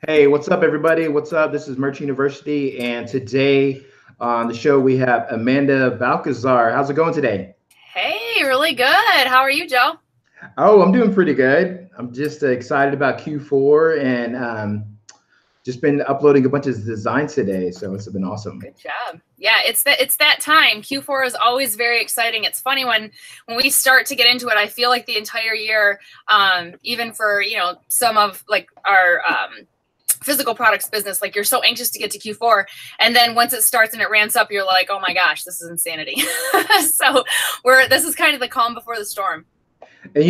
Hey, what's up, everybody? What's up? This is Merch University, and today on the show we have Amanda Balcazar. How's it going today? Hey, really good. How are you, Joe? Oh, I'm doing pretty good. I'm just excited about Q4 and just been uploading a bunch of designs today, so it's been awesome. Good job. Yeah, it's that time. Q4 is always very exciting. It's funny when we start to get into it. I feel like the entire year, even for some of like our physical products business, like you're so anxious to get to Q4, and then once it starts and it ramps up, you're like, oh my gosh, this is insanity. So this is kind of the calm before the storm. And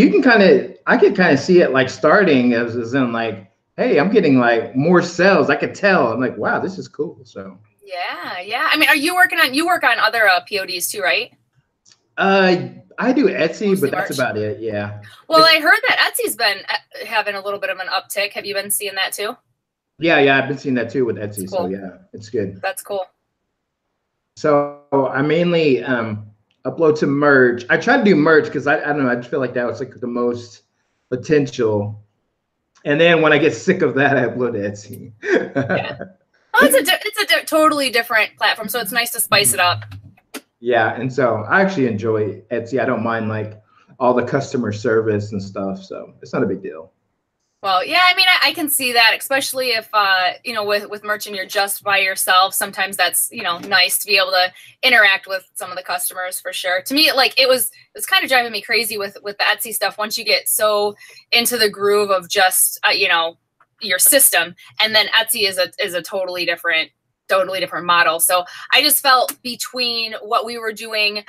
I could kind of see it like starting as in like, hey, I'm getting like more sales. I could tell. I'm like, wow, this is cool. So. Yeah. I mean, you work on other PODs too, right? I do Etsy, Mostly but that's merch. about it. Yeah. Well, I heard that Etsy's been having a little bit of an uptick. Have you been seeing that too? Yeah, I've been seeing that too with That's Etsy. So cool. yeah, it's good. That's cool. So I mainly upload to merch. I try to do merch because I don't know, I just feel like that was like the most potential. And then when I get sick of that, I upload to Etsy. Yeah. Oh, it's a totally different platform, so it's nice to spice it up. Yeah, and so I actually enjoy Etsy. I don't mind like all the customer service and stuff, so it's not a big deal. Well, yeah, I mean, I can see that, especially if with merch and you're just by yourself. Sometimes that's nice to be able to interact with some of the customers for sure. To me, like it's kind of driving me crazy with the Etsy stuff. Once you get so into the groove of just your system, and then Etsy is a totally different model. So I just felt between what we were doing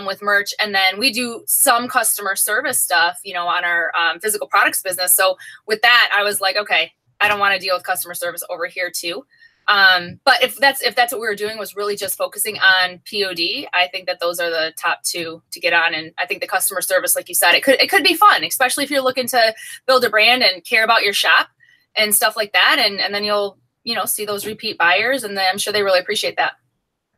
with merch, and then we do some customer service stuff, on our physical products business. So with that, I was like, okay, I don't want to deal with customer service over here too. But if that's what we were doing, was really just focusing on POD, I think that those are the top two to get on. And I think the customer service, like you said, it could be fun, especially if you're looking to build a brand and care about your shop and stuff like that. And then you'll see those repeat buyers, and then I'm sure they really appreciate that.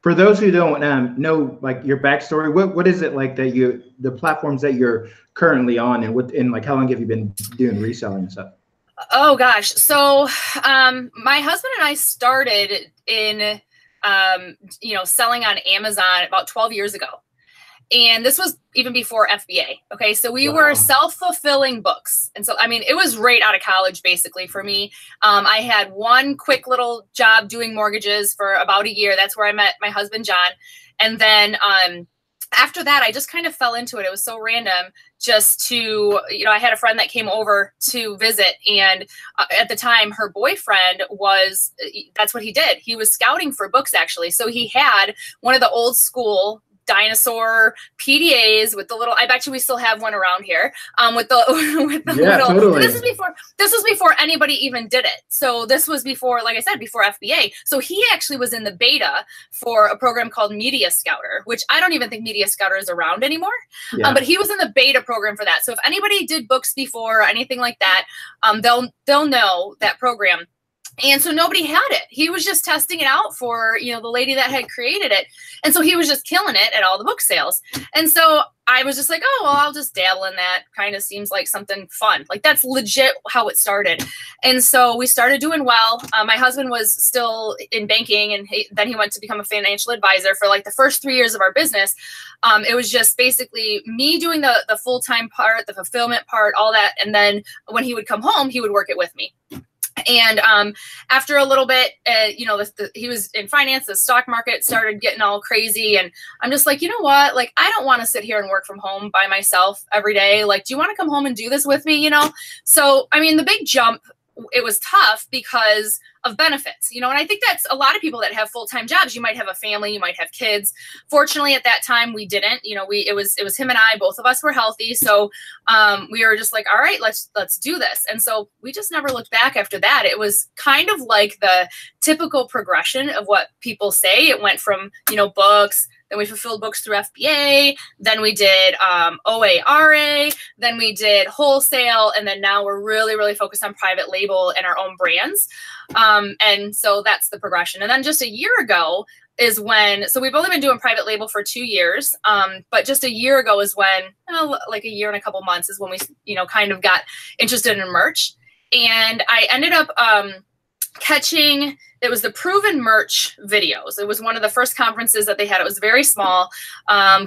For those who don't know like your backstory, what is it like that the platforms that you're currently on, and like how long have you been doing reselling and stuff? Oh gosh. So my husband and I started in selling on Amazon about 12 years ago. And this was even before FBA. Okay. So we were self-fulfilling books. And so, I mean, it was right out of college, basically, for me. I had one quick little job doing mortgages for about a year. That's where I met my husband, John. And then after that, I just kind of fell into it. It was so random just to, I had a friend that came over to visit. And at the time, her boyfriend that's what he did. He was scouting for books, actually. So he had one of the old school dinosaur PDAs with the little, I bet you we still have one around here, with the Yeah, little, totally. this was before anybody even did it. So this was before, like I said, before FBA. So he actually was in the beta for a program called Media Scouter, which I don't even think Media Scouter is around anymore. Yeah. But he was in the beta program for that. So if anybody did books before or anything like that, they'll know that program. And so nobody had it. He was just testing it out for, the lady that had created it. And so he was just killing it at all the book sales. And so I was just like, oh, well, I'll just dabble in that. Kind of seems like something fun. Like that's legit how it started. And so we started doing well. My husband was still in banking, and then he went to become a financial advisor for like the first 3 years of our business. It was just basically me doing the full-time part, the fulfillment part, all that. And then when he would come home, he would work it with me. And after a little bit, he was in finance, the stock market started getting all crazy. And I'm just like, you know what? Like, I don't want to sit here and work from home by myself every day. Like, do you want to come home and do this with me? So, I mean, the big jump, it was tough because of benefits, and I think that's a lot of people that have full-time jobs. You might have a family, you might have kids. Fortunately, at that time we didn't, it was him and I, both of us were healthy. So we were just like, all right, let's do this. And so we just never looked back after that. It was kind of like the typical progression of what people say. It went from, books, then we fulfilled books through FBA. Then we did OARA. Then we did wholesale. And then now we're really, really focused on private label and our own brands. And so that's the progression. And then just a year ago is when, so we've only been doing private label for 2 years. But just a year ago is when, like a year and a couple months is when we, kind of got interested in merch. And I ended up catching, it was the Proven Merch videos. It was one of the first conferences that they had. It was very small.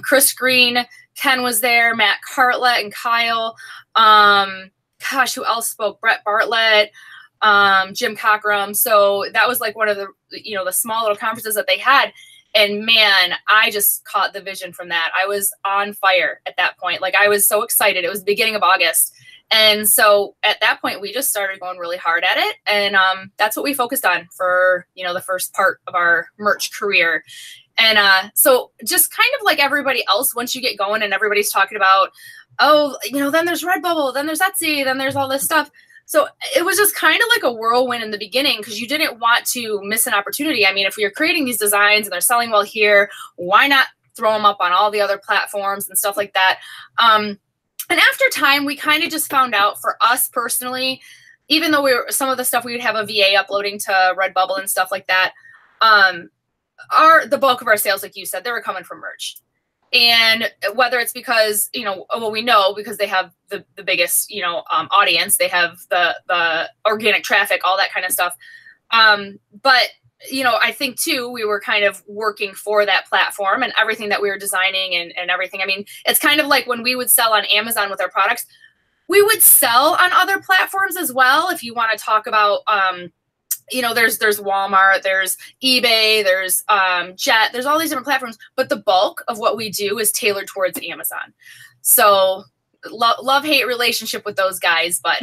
Chris Greene, Ken was there, Matt Cartlett and Kyle. Gosh, who else spoke? Brett Bartlett, Jim Cockrum. So that was like one of the, you know, the small little conferences that they had. And man, I just caught the vision from that. I was on fire at that point. Like, I was so excited. It was the beginning of August. And so at that point, we just started going really hard at it. And that's what we focused on for, you know, the first part of our merch career. And so just kind of like everybody else, once you get going and everybody's talking about, oh, you know, then there's Redbubble, then there's Etsy, then there's all this stuff. So it was just kind of like a whirlwind in the beginning, because you didn't want to miss an opportunity. I mean, if we are creating these designs and they're selling well here, why not throw them up on all the other platforms and stuff like that? And after time, we kind of just found out, for us personally, even though some of the stuff we would have a VA uploading to Redbubble and stuff like that, the bulk of our sales, like you said, they were coming from merch. And whether it's because, you know, well, we know because they have the biggest, you know, audience, they have the organic traffic, all that kind of stuff. But, you know, I think too, we were kind of working for that platform and everything that we were designing and everything. I mean, it's kind of like when we would sell on Amazon with our products, we would sell on other platforms as well. If you want to talk about, you know, there's Walmart, there's eBay, there's Jet, there's all these different platforms, but the bulk of what we do is tailored towards Amazon. So love-hate relationship with those guys, but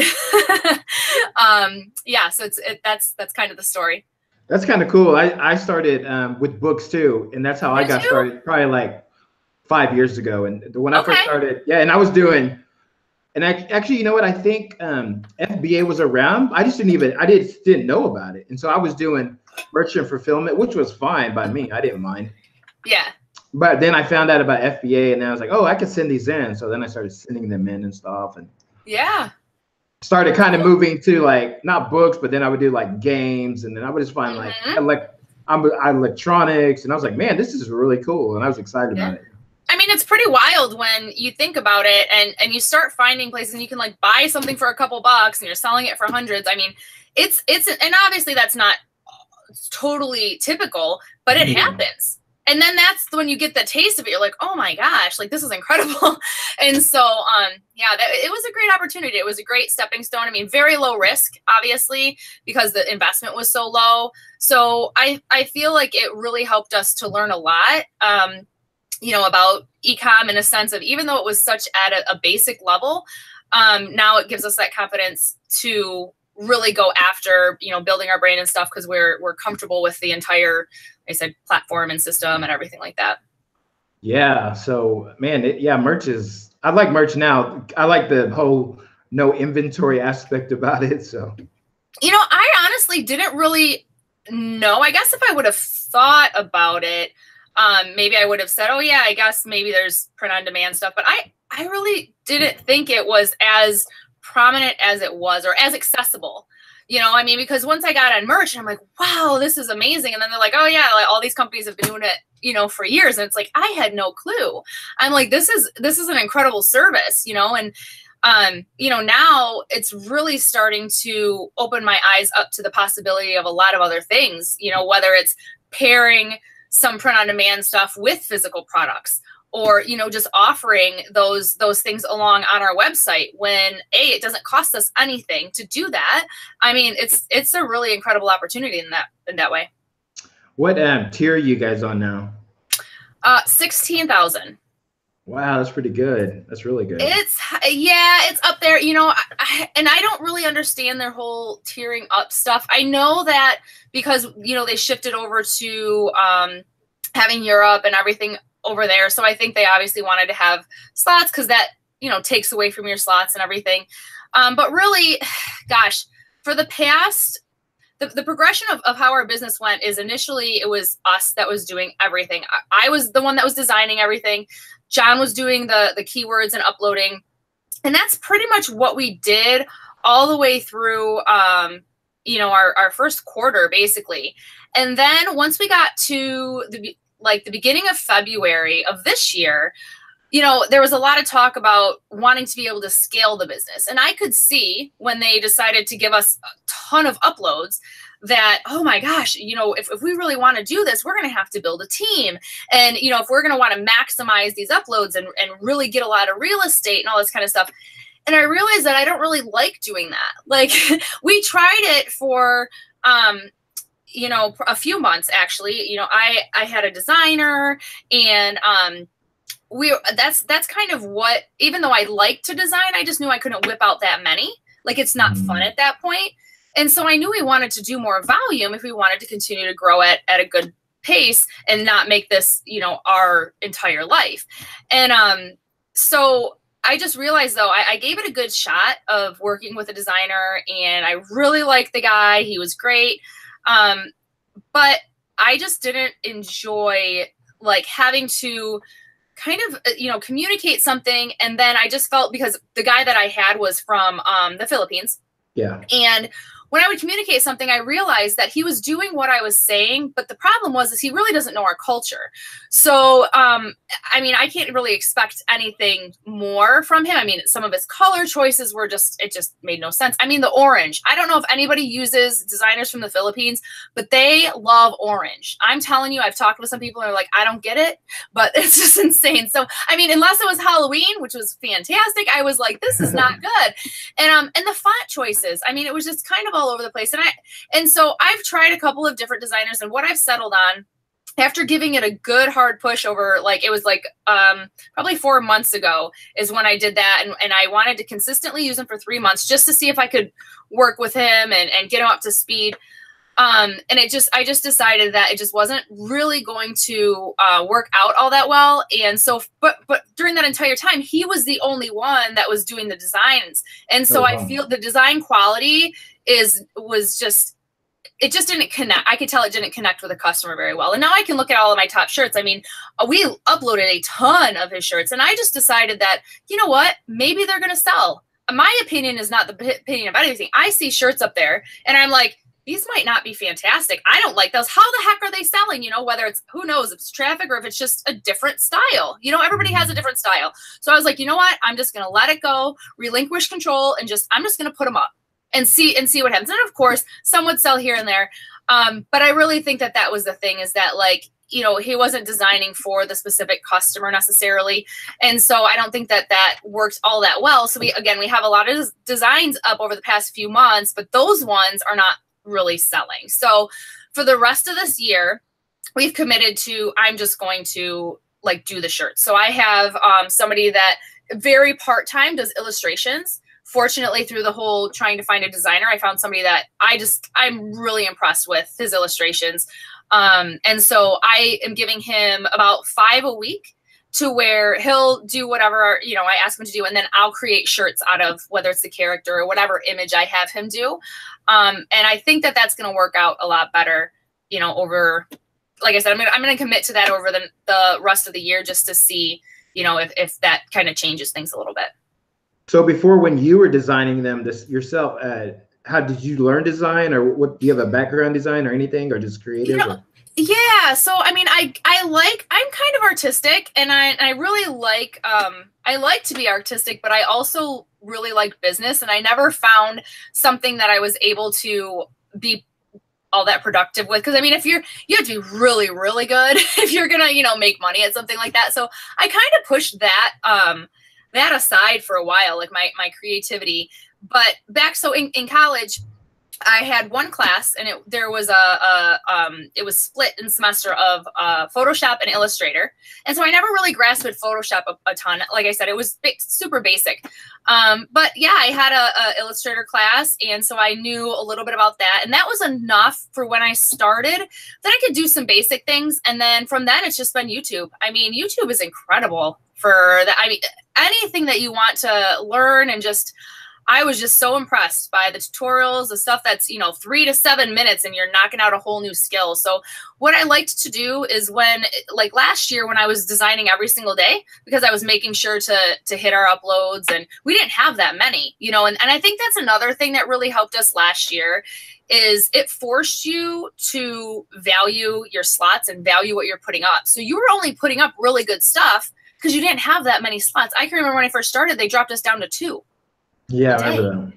yeah, so that's kind of the story. That's kind of cool. I started with books too, and that's how I got started, probably like 5 years ago. And when I first started, yeah, and I was doing, and actually, you know what? I think FBA was around. I just didn't know about it. And so I was doing merchant fulfillment, which was fine by me. I didn't mind. Yeah. But then I found out about FBA, and I was like, oh, I could send these in. So then I started sending them in and stuff. And yeah, started kind of moving to like, not books, but then I would do like games. And then I would just find like electronics. And I was like, man, this is really cool. And I was excited about it. I mean, it's pretty wild when you think about it, and you start finding places and you can like buy something for a couple bucks and you're selling it for hundreds. I mean, it's and obviously that's not totally typical, but it happens. And then that's when you get the taste of it. You're like, oh my gosh, like this is incredible. And so, yeah, it was a great opportunity. It was a great stepping stone. I mean, very low risk, obviously, because the investment was so low. So I feel like it really helped us to learn a lot. You know, about e-com in a sense of, even though it was such at a basic level, now it gives us that confidence to really go after, you know, building our brand and stuff, because we're comfortable with the entire, like I said, platform and system and everything like that. Yeah. So, man, merch is, I like merch now. I like the whole no inventory aspect about it. So, you know, I honestly didn't really know. I guess if I would have thought about it, maybe I would have said, oh yeah, I guess maybe there's print on demand stuff, but I really didn't think it was as prominent as it was, or as accessible, you know. I mean, because once I got on merch, I'm like, wow, this is amazing. And then they're like, oh yeah, like all these companies have been doing it, you know, for years. And it's like, I had no clue. I'm like, this is an incredible service, you know. And you know, now it's really starting to open my eyes up to the possibility of a lot of other things, you know, whether it's pairing some print on demand stuff with physical products, or, you know, just offering those things along on our website when it doesn't cost us anything to do that. I mean, it's a really incredible opportunity in that way. What tier are you guys on now? 16,000. Wow, that's pretty good. That's really good. It's up there, you know. And I don't really understand their whole tiering up stuff. I know that because, you know, they shifted over to having Europe and everything over there. So I think they obviously wanted to have slots, because that, you know, takes away from your slots and everything. But really, gosh, for the past, the progression of how our business went is, initially it was us that was doing everything. I was the one that was designing everything. John was doing the keywords and uploading. And that's pretty much what we did all the way through, you know, our first quarter, basically. And then once we got to the beginning of February of this year, you know, there was a lot of talk about wanting to be able to scale the business. And I could see when they decided to give us a ton of uploads that, oh my gosh, you know, if we really want to do this, we're going to have to build a team. And, you know, if we're going to want to maximize these uploads and really get a lot of real estate and all this kind of stuff. And I realized that I don't really like doing that. Like we tried it for, you know, a few months actually. You know, I had a designer and, that's kind of what, even though I like to design, I just knew I couldn't whip out that many. Like it's not fun at that point. And so I knew we wanted to do more volume if we wanted to continue to grow at a good pace and not make this, you know, our entire life. And so I just realized though, I gave it a good shot of working with a designer and I really liked the guy. He was great. But I just didn't enjoy like having to kind of, you know, communicate something. And then I just felt, because the guy that I had was from the Philippines. Yeah. And when I would communicate something, I realized that he was doing what I was saying, but the problem was is he really doesn't know our culture. So, I mean, I can't really expect anything more from him. I mean, some of his color choices were just, it just made no sense. I mean, the orange, I don't know if anybody uses designers from the Philippines, but they love orange. I'm telling you, I've talked with some people and they're like, I don't get it, but it's just insane. So, I mean, unless it was Halloween, which was fantastic, I was like, this is not good. And the font choices, I mean, it was just kind of all over the place. And so I've tried a couple of different designers, and what I've settled on after giving it a good hard push over, like it was like probably 4 months ago is when I did that. And I wanted to consistently use him for 3 months just to see if I could work with him and get him up to speed. And I just decided that it just wasn't really going to work out all that well. And so, but during that entire time, he was the only one that was doing the designs. And so I feel the design quality was just, it just didn't connect. I could tell it didn't connect with a customer very well. And now I can look at all of my top shirts. I mean, we uploaded a ton of his shirts, and I just decided that, you know what, maybe they're going to sell. My opinion is not the opinion of anything. I see shirts up there and I'm like, these might not be fantastic. I don't like those. How the heck are they selling? You know, whether it's, who knows, if it's traffic or if it's just a different style. You know, everybody has a different style. So I was like, you know what? I'm just going to let it go, relinquish control, and I'm just going to put them up and see what happens. And of course, some would sell here and there. But I really think that was the thing, is that, like, you know, he wasn't designing for the specific customer necessarily. And so I don't think that worked all that well. So we have a lot of designs up over the past few months, but those ones are not really selling. So for the rest of this year, we've committed to, I'm just going to like do the shirts. So I have somebody that very part-time does illustrations. Fortunately, through the whole trying to find a designer, I found somebody that I'm really impressed with his illustrations. And so I am giving him about 5 a week, to where he'll do whatever, you know, I ask him to do, and then I'll create shirts out of whether it's the character or whatever image I have him do. And I think that that's going to work out a lot better, you know, over, like I said, I'm going to commit to that over the rest of the year, just to see, you know, if that kind of changes things a little bit. So before, when you were designing them yourself, how did you learn design, or what, do you have a background design or anything, or just creative? You know, yeah. So, I mean, I'm kind of artistic, and I really like, I like to be artistic, but I also really like business, and I never found something that I was able to be all that productive with. Cause I mean, you have to be really, really good if you're going to, you know, make money at something like that. So I kind of pushed that aside for a while, like my creativity. But so in college, I had one class, and it was split in semester of Photoshop and Illustrator. And so I never really grasped Photoshop a ton. Like I said, it was super basic. But yeah, I had a Illustrator class, and so I knew a little bit about that. And that was enough for when I started that I could do some basic things. And then from then, it's just been YouTube. I mean, YouTube is incredible for that. I mean, anything that you want to learn, and I was just so impressed by the tutorials, the stuff that's, you know, 3 to 7 minutes, and you're knocking out a whole new skill. So what I liked to do is like last year, when I was designing every single day, because I was making sure to hit our uploads, and we didn't have that many, you know, and I think that's another thing that really helped us last year, is it forced you to value your slots and value what you're putting up. So you were only putting up really good stuff because you didn't have that many slots. I can remember when I first started, they dropped us down to 2. Yeah, I remember that.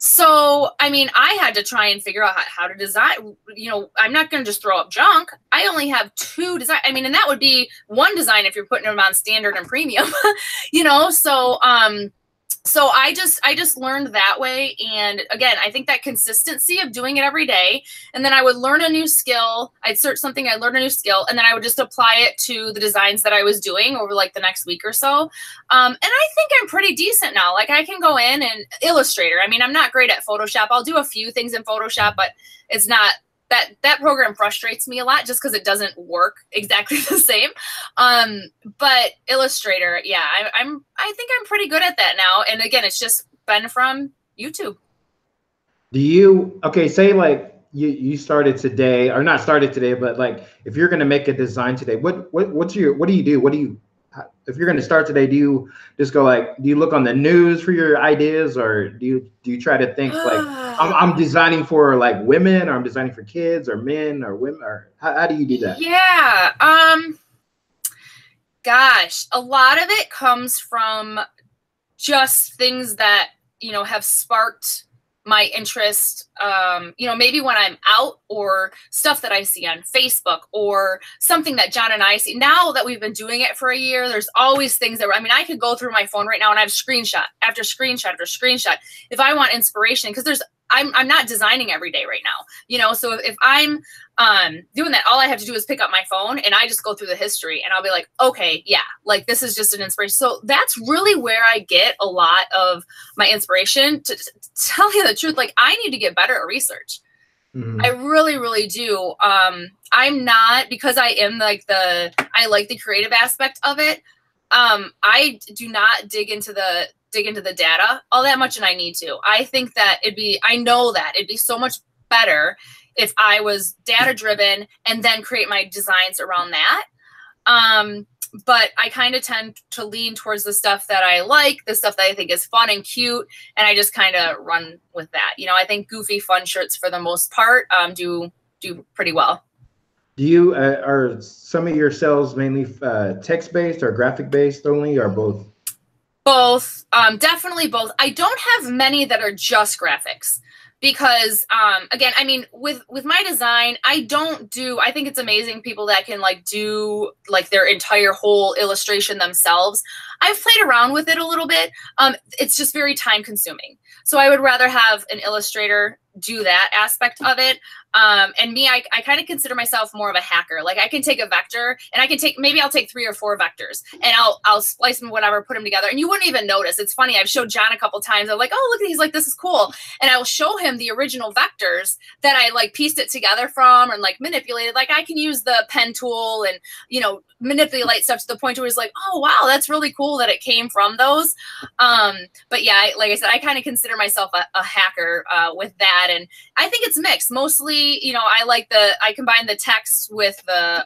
So, I mean, I had to try and figure out how to design. You know, I'm not going to just throw up junk. I only have 2 design. I mean, and that would be 1 design if you're putting them on standard and premium, you know? So, so I just learned that way. And again, I think that consistency of doing it every day, and then I would learn a new skill. I'd search something, I'd learn a new skill, and then I would just apply it to the designs that I was doing over like the next week or so. And I think I'm pretty decent now. Like I can go in and Illustrator. I mean, I'm not great at Photoshop. I'll do a few things in Photoshop, but it's not that program frustrates me a lot just because it doesn't work exactly the same. But Illustrator, yeah, I think I'm pretty good at that now. And again, it's just been from YouTube. Do you, okay, say like you started today, or not started today, but like if you're going to make a design today, what do you do? If you're going to start today, do you just go like, do you look on the news for your ideas, or do you try to think like I'm designing for like women, or I'm designing for kids or men or women, or how do you do that? Yeah. Gosh, a lot of it comes from just things that, you know, have sparked my interest, you know, maybe when I'm out, or stuff that I see on Facebook, or something that John and I see. Now that we've been doing it for a year, there's always things that, I mean, I could go through my phone right now and I have screenshot after screenshot after screenshot if I want inspiration, because I'm not designing every day right now, you know. So if I'm doing that, all I have to do is pick up my phone and I just go through the history, and I'll be like, okay, yeah, like this is just an inspiration. So that's really where I get a lot of my inspiration. To tell you the truth, like I need to get better at research. I really, really do. I'm not, because I am like I like the creative aspect of it. I do not dig into the data all that much, and I need to. I think that I know that it'd be so much better if I was data driven and then create my designs around that. But I kind of tend to lean towards the stuff that I like, the stuff that I think is fun and cute, and I just kind of run with that. You know, I think goofy, fun shirts for the most part do pretty well. Do you are some of your sales mainly text based or graphic based only, or both? Both, definitely both. I don't have many that are just graphics, because again, I mean, with my design, I think it's amazing people that can like do like their entire whole illustration themselves. I've played around with it a little bit. It's just very time consuming. So I would rather have an illustrator do that aspect of it. And me, I kind of consider myself more of a hacker. Like I can take a vector and maybe I'll take 3 or 4 vectors and I'll splice them, whatever, put them together. And you wouldn't even notice. It's funny. I've showed John a couple times. I'm like, oh, look, he's like, this is cool. And I'll show him the original vectors that I like pieced it together from and like manipulated. Like I can use the pen tool and, you know, manipulate stuff to the point where he's like, oh, wow, that's really cool that it came from those. But yeah, like I said, I kind of consider myself a hacker with that. And I think it's mixed. Mostly, you know, I combine the text with the,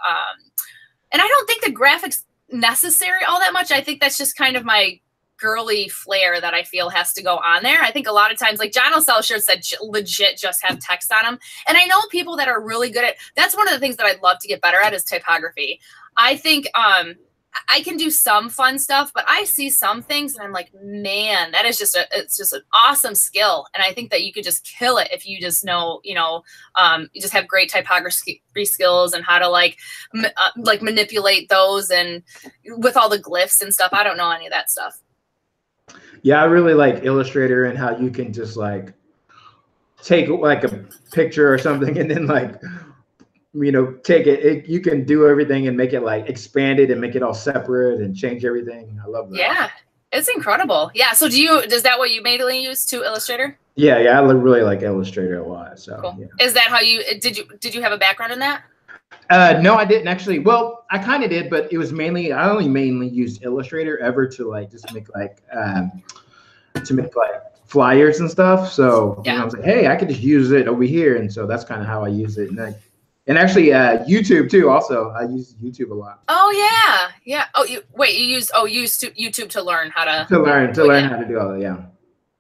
and I don't think the graphics necessary all that much. I think that's just kind of my girly flair that I feel has to go on there. I think a lot of times, like John will sell shirts that legit just have text on them. And I know people that are really good at, that's one of the things that I'd love to get better at is typography. I think, I can do some fun stuff, but I see some things and I'm like, man, that is it's just an awesome skill. And I think that you could just kill it if you just know, you know, you just have great typography skills and how to like manipulate those and with all the glyphs and stuff. I don't know any of that stuff. Yeah, I really like Illustrator and how you can just like take like a picture or something and then like, you know, take it, you can do everything and make it like expanded and make it all separate and change everything. I love that. Yeah, it's incredible. Yeah. So is that what you mainly use to Illustrator? Yeah. I really like Illustrator a lot. So cool. Yeah. Is that how did you have a background in that? No, I didn't actually. Well, I kind of did, but it was I only mainly used Illustrator ever to like just make like flyers and stuff. So yeah. You know, I was like, hey, I could just use it over here. And so that's kind of how I use it. And actually, YouTube too. Also, I use YouTube a lot. Oh yeah, yeah. Oh, you use YouTube to learn how to learn how to do all that. Yeah.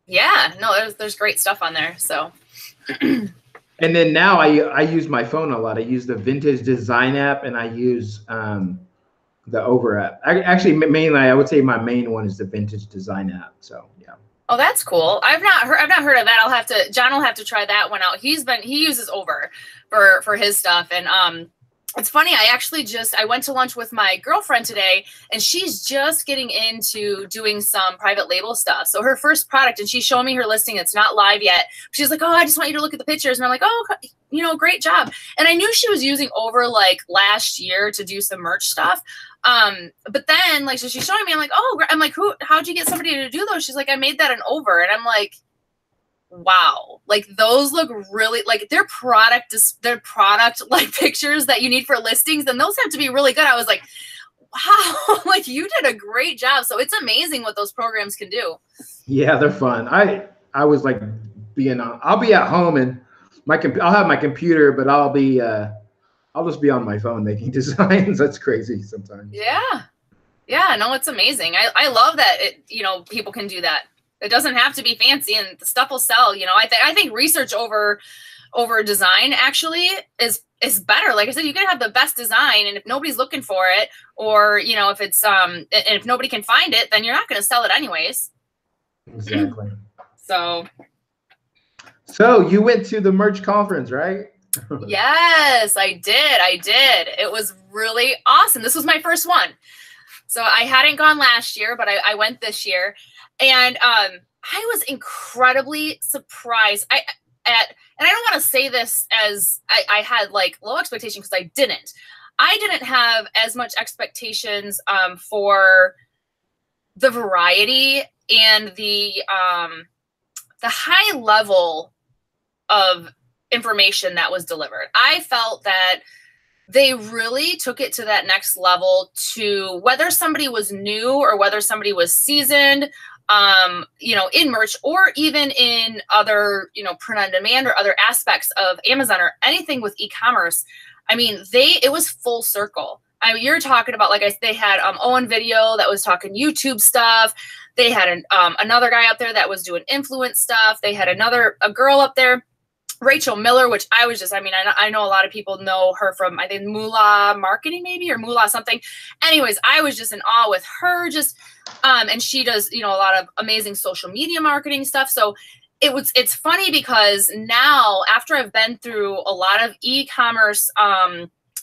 Yeah. No, there's great stuff on there. So. And then now I use my phone a lot. I use the Vintage Design app, and I use the Over app. Actually, mainly, I would say my main one is the Vintage Design app. So yeah. Oh, that's cool. I've not heard of that. I'll have to, John will have to try that one out. He uses Over for his stuff. And it's funny, I went to lunch with my girlfriend today, and she's just getting into doing some private label stuff. So her first product, and she's showing me her listing. It's not live yet. She's like, oh, I just want you to look at the pictures. And I'm like, oh, you know, great job. And I knew she was using Over like last year to do some merch stuff. But then like, so she's showing me, I'm like, oh, I'm like, how'd you get somebody to do those? She's like, I made that in Over. And I'm like, wow, like those look really like their product like pictures that you need for listings, then those have to be really good. I was like, wow, like you did a great job. So it's amazing what those programs can do. Yeah, they're fun. I was like I'll be at home and I'll have my computer, but I'll just be on my phone making designs. That's crazy sometimes. Yeah, no, it's amazing. I love that people can do that. It doesn't have to be fancy, and the stuff will sell. You know, I think research over design actually is better. Like I said, you can have the best design, and if nobody's looking for it, or you know, if it's and if nobody can find it, then you're not going to sell it anyways. Exactly. So you went to the merch conference, right? Yes, I did. It was really awesome. This was my first one. So I hadn't gone last year, but I went this year. And I was incredibly surprised. And I don't want to say this as I had like low expectations, because I didn't. I didn't have as much expectations for the variety and the high level of information that was delivered. I felt that they really took it to that next level, to whether somebody was new or whether somebody was seasoned, in merch, or even in other, print on demand or other aspects of Amazon or anything with e-commerce. I mean, it was full circle. I mean, you're talking about, they had Owen Video that was talking YouTube stuff. They had another guy up there that was doing influence stuff. They had a girl up there, Rachel Miller, which I know a lot of people know her from, I think, Moolah Marketing maybe, or Moolah something. Anyways, I was just in awe with her, and she does, a lot of amazing social media marketing stuff. So it's funny because now, after I've been through a lot of e-commerce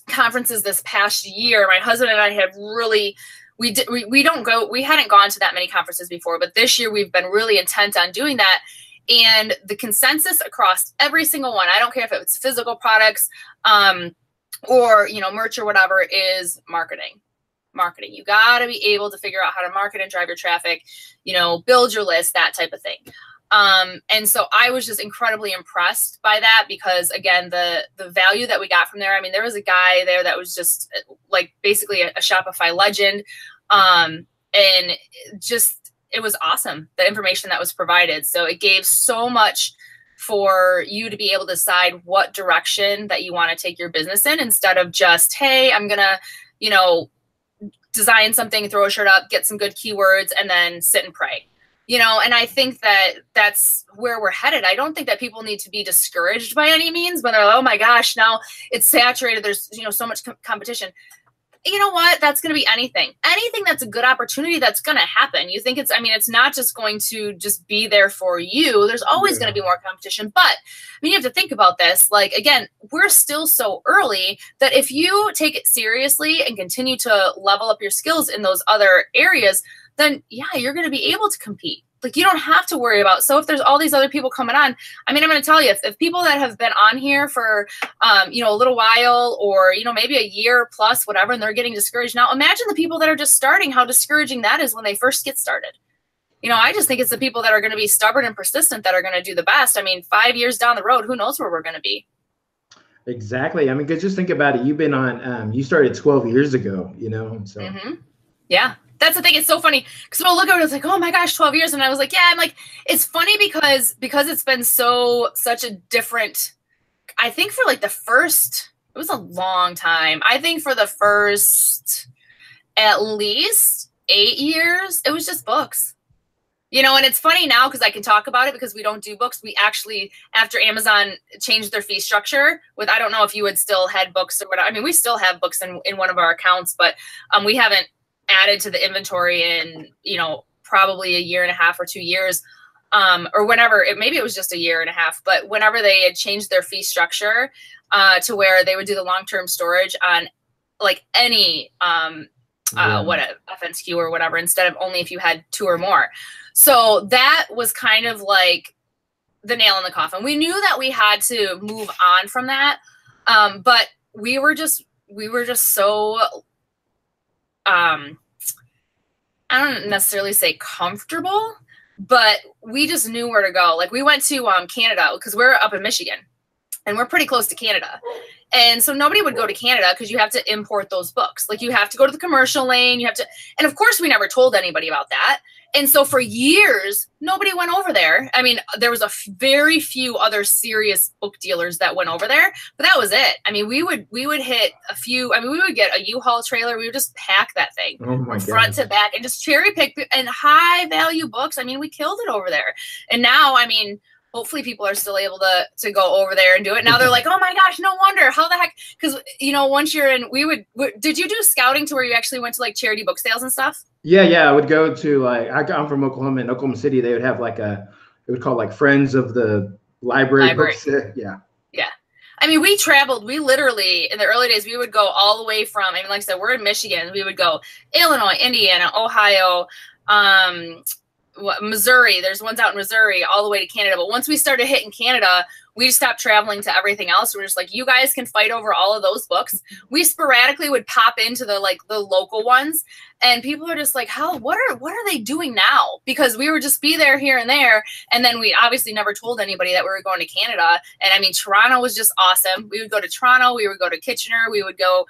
conferences this past year, my husband and I have really, we hadn't gone to that many conferences before, but this year we've been really intent on doing that. And the consensus across every single one, I don't care if it's physical products or, merch or whatever, is marketing. You got to be able to figure out how to market and drive your traffic, build your list, that type of thing. And so I was just incredibly impressed by that, because again, the value that we got from there, I mean, there was a guy there that was just like basically a Shopify legend. And just, it was awesome, the information that was provided. So it gave so much for you to be able to decide what direction that you want to take your business in, instead of just, hey, I'm going to, design something, throw a shirt up, get some good keywords, and then sit and pray. And I think that that's where we're headed. I don't think that people need to be discouraged by any means, but they're like, oh my gosh, now it's saturated. There's, so much competition. You know what? That's going to be anything that's a good opportunity, that's going to happen. You think it's not just going to just be there for you. There's always going to be more competition. But you have to think about this. Like, again, we're still so early that if you take it seriously and continue to level up your skills in those other areas, then yeah, you're going to be able to compete. Like, you don't have to worry about. So if there's all these other people coming on, I'm going to tell you, if people that have been on here for, a little while, or, maybe a year plus, whatever, and they're getting discouraged now, imagine the people that are just starting, how discouraging that is when they first get started. I just think it's the people that are going to be stubborn and persistent that are going to do the best. 5 years down the road, who knows where we're going to be. Exactly. Because just think about it. You've been on, you started 12 years ago, so. Mm-hmm. Yeah. That's the thing. It's so funny because when I look at it, it's like, oh my gosh, 12 years. And I was like, yeah, it's funny because it's been such a different, I think for it was a long time. I think for the first at least 8 years, it was just books. You know, and it's funny now because I can talk about it because we don't do books. We actually, after Amazon changed their fee structure with, I don't know if you had still had books or whatever. I mean, we still have books in one of our accounts, but we haven't added to the inventory in, you know, probably a year and a half or 2 years, or whenever, maybe it was just a year and a half, but whenever they had changed their fee structure to where they would do the long-term storage on like any, what FNSQ or whatever, instead of only if you had 2 or more. So that was kind of like the nail in the coffin. We knew that we had to move on from that. But we were just so, I don't necessarily say comfortable, but we just knew where to go. Like we went to Canada because we're up in Michigan and we're pretty close to Canada. And so nobody would go to Canada because you have to import those books. Like you have to go to the commercial lane. You have to, and of course we never told anybody about that. And so for years, nobody went over there. I mean, there was very few other serious book dealers that went over there, but that was it. I mean, we would hit a few, I mean, we would get a U-Haul trailer. We would just pack that thing front to back and just cherry pick and high value books. I mean, we killed it over there. And now, I mean, hopefully people are still able to go over there and do it. Now they're like, oh my gosh, no wonder. How the heck? Because, you know, once you're in, did you do scouting to where you actually went to like charity book sales and stuff? Yeah. I would go to I'm from Oklahoma. In Oklahoma City, they would have like they would call like Friends of the Library. Books. Yeah. I mean, we traveled, we literally, in the early days, we would go all the way from, I mean, like I said, we're in Michigan. We would go Illinois, Indiana, Ohio, Missouri. There's ones out in Missouri all the way to Canada. But once we started hitting Canada, we just stopped traveling to everything else. We're just like, you guys can fight over all of those books. We sporadically would pop into the local ones, and people are just like, what are they doing now? Because we would just be there here and there. And then we obviously never told anybody that we were going to Canada. And I mean, Toronto was just awesome. We would go to Toronto, we would go to Kitchener, we would go,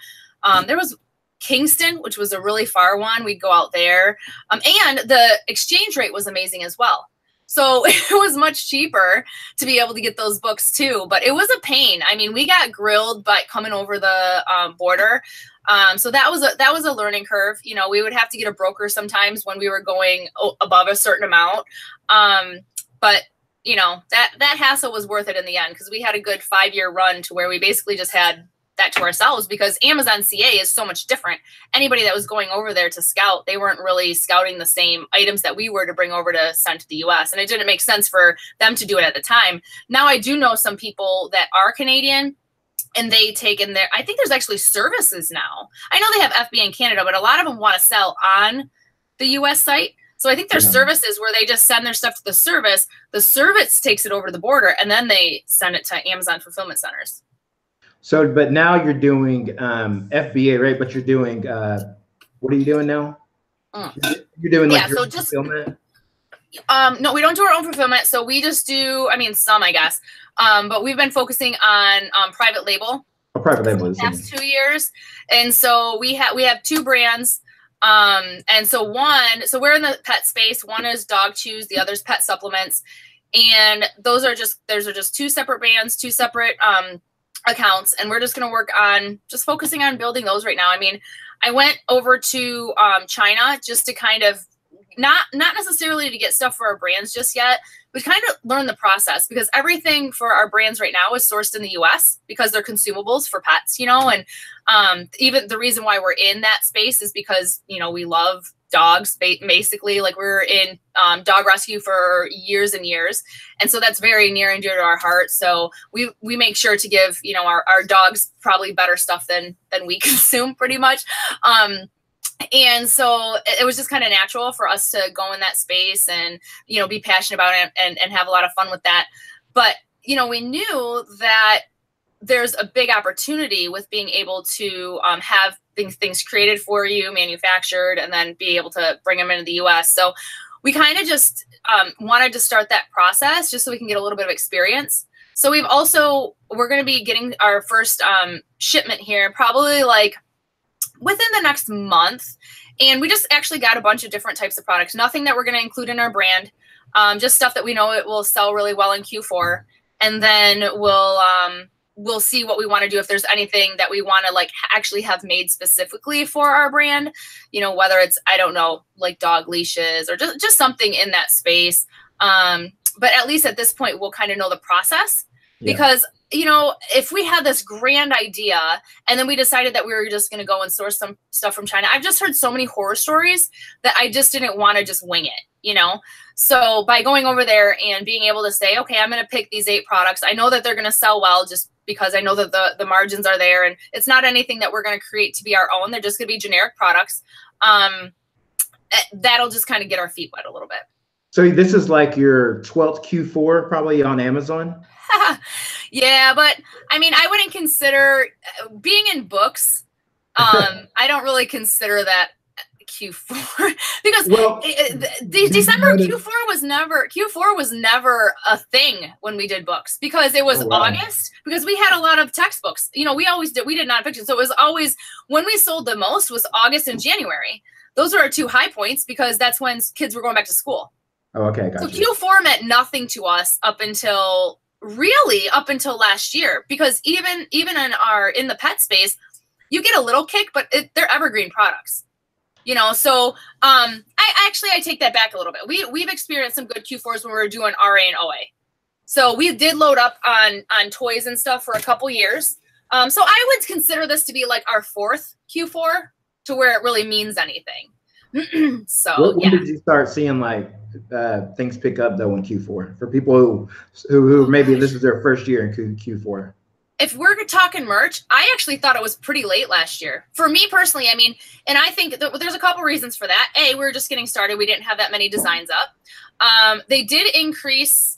there was Kingston, which was a really far one. We'd go out there. And the exchange rate was amazing as well. So it was much cheaper to be able to get those books too, but it was a pain. I mean, we got grilled by coming over the border. So that was a learning curve. You know, we would have to get a broker sometimes when we were going above a certain amount. But you know, that hassle was worth it in the end, because we had a good 5-year run to where we basically just had that to ourselves, because Amazon CA is so much different. Anybody that was going over there to scout, they weren't really scouting the same items that we were to bring over to send to the US. And it didn't make sense for them to do it at the time. Now I do know some people that are Canadian, and they take in their, I think there's actually services now. I know they have FBA in Canada, but a lot of them want to sell on the US site. So I think there's services where they just send their stuff to the service takes it over to the border, and then they send it to Amazon fulfillment centers. So, but now you're doing FBA, right? But you're doing, what are you doing now? You're doing like your own fulfillment? No, we don't do our own fulfillment. So we just do, I mean, some, I guess. But we've been focusing on private label. Private label is the past 2 years. And so we have 2 brands. And so we're in the pet space. One is dog chews, the other's pet supplements. And those are just 2 separate brands, 2 separate accounts, and we're just going to work on just focusing on building those right now. I mean, I went over to China just to kind of not necessarily to get stuff for our brands just yet, but kind of learn the process, because everything for our brands right now is sourced in the US because they're consumables for pets, you know, and even the reason why we're in that space is because, you know, we love dogs, basically. Like, we were in dog rescue for years and years, and so that's very near and dear to our heart. So we make sure to give, you know, our dogs probably better stuff than we consume, pretty much. And so it was just kind of natural for us to go in that space and, you know, be passionate about it and have a lot of fun with that. But, you know, we knew that there's a big opportunity with being able to have things created for you, manufactured, and then be able to bring them into the US. So we kind of just wanted to start that process just so we can get a little bit of experience. So we're going to be getting our first shipment here probably like within the next month. And we just actually got a bunch of different types of products, nothing that we're going to include in our brand, just stuff that we know it will sell really well in Q4. And then we'll we'll see what we want to do. If there's anything that we want to like actually have made specifically for our brand, you know, whether it's, I don't know, like dog leashes or just something in that space. But at least at this point, we'll kind of know the process. Because, you know, if we had this grand idea and then we decided that we were just going to go and source some stuff from China, I've just heard so many horror stories that I just didn't want to just wing it, you know? So by going over there and being able to say, okay, I'm going to pick these 8 products. I know that they're going to sell well just because I know that the margins are there, and it's not anything that we're going to create to be our own. They're just going to be generic products. That'll just kind of get our feet wet a little bit. So this is like your 12th Q4 probably on Amazon? Yeah, but I mean, I wouldn't consider being in books. I don't really consider that Q4 because December Q4 was never a thing when we did books, because it was August, because we had a lot of textbooks. You know, we did nonfiction. So it was always, when we sold the most was August and January. Those are our 2 high points because that's when kids were going back to school. Oh, okay, gotcha. So Q4 meant nothing to us up until last year, because even in the pet space, you get a little kick, but they're evergreen products, you know. So I take that back a little bit. We've experienced some good Q4s when we were doing RA and OA. So we did load up on toys and stuff for a couple years. So I would consider this to be like our 4th Q4 to where it really means anything. So when did you start seeing like things pick up though in Q4 for people who maybe this is their first year in Q4? If we're talking merch, I actually thought it was pretty late last year. For me personally, I mean, and I think there's a couple reasons for that. A, we were just getting started. We didn't have that many designs up. They did increase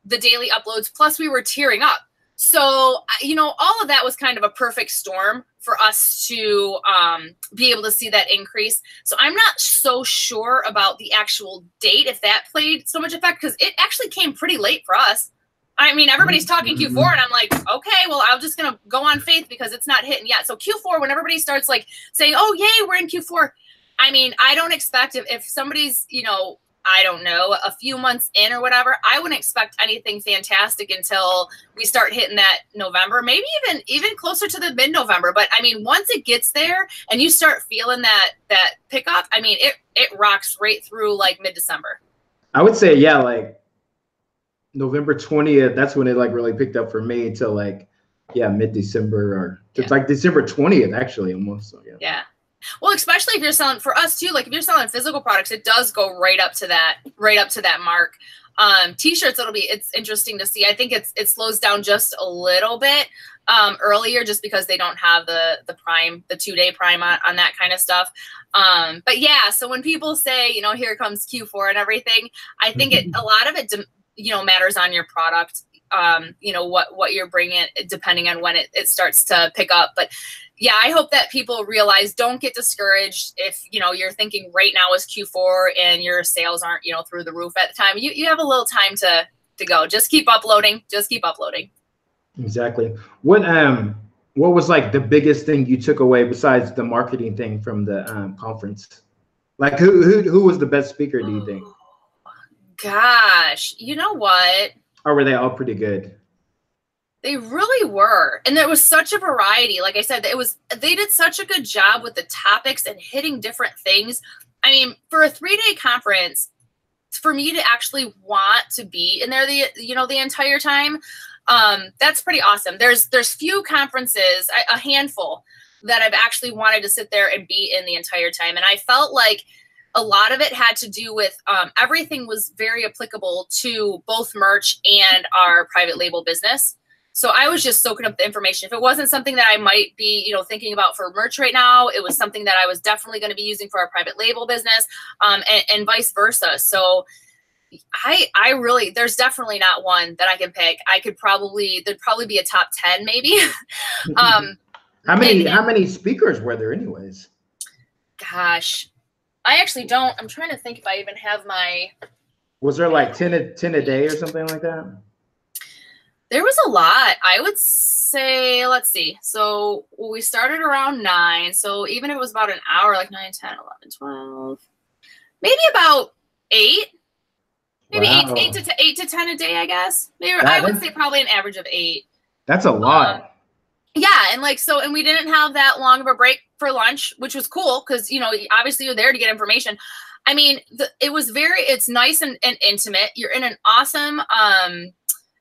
the daily uploads, plus we were tiering up. So, you know, all of that was kind of a perfect storm for us to be able to see that increase. So I'm not so sure about the actual date, if that played so much effect, because it actually came pretty late for us. I mean, everybody's talking Q4 and I'm like, okay, well, I'm just going to go on faith because it's not hitting yet. So Q4, when everybody starts like saying, oh, yay, we're in Q4. I mean, I don't expect if somebody's, you know, I don't know, a few months in or whatever, I wouldn't expect anything fantastic until we start hitting that November, maybe even closer to the mid-November. But I mean, once it gets there and you start feeling that pickup, I mean, it rocks right through like mid-December. I would say, yeah, like November 20th, that's when it like really picked up for me till like, yeah, mid-December, or it's like December 20th actually almost. So, yeah. Well, especially if you're selling, for us too, like if you're selling physical products, it does go right up to that mark. T-shirts, it's interesting to see. I think it slows down just a little bit earlier, just because they don't have the 2-day prime on that kind of stuff. But yeah, so when people say, you know, here comes Q4 and everything, I think a lot of it, you know, matters on your product. You know, what you're bringing, depending on when it starts to pick up. But yeah, I hope that people realize, don't get discouraged if, you know, you're thinking right now is Q4 and your sales aren't, you know, through the roof at the time. You have a little time to go. Just keep uploading. Just keep uploading. Exactly. What was like the biggest thing you took away besides the marketing thing from the conference? Like who was the best speaker, do you think? Gosh, you know what? Or were they all pretty good? They really were. And there was such a variety. Like I said, they did such a good job with the topics and hitting different things. I mean, for a 3-day conference, for me to actually want to be in there the entire time, that's pretty awesome. There's few conferences, a handful, that I've actually wanted to sit there and be in the entire time. And I felt like a lot of it had to do with everything was very applicable to both merch and our private label business. So I was just soaking up the information. If it wasn't something that I might be, you know, thinking about for merch right now, it was something that I was definitely going to be using for our private label business, and vice versa. So I really, there's definitely not one that I can pick. there'd probably be a top 10 maybe. How many speakers were there anyways? Gosh, I actually don't. I'm trying to think if I even have my. Was there like 10 a day or something like that? There was a lot. I would say, let's see. So we started around 9. So even if it was about an hour, like 9, 10, 11, 12, maybe about 8. Maybe wow. 8 to 10 a day, I guess. Maybe I would say probably an average of 8. That's a lot. Yeah, and like so, and we didn't have that long of a break for lunch, which was cool because you know obviously you're there to get information. I mean, it was it's nice and intimate. You're in an awesome,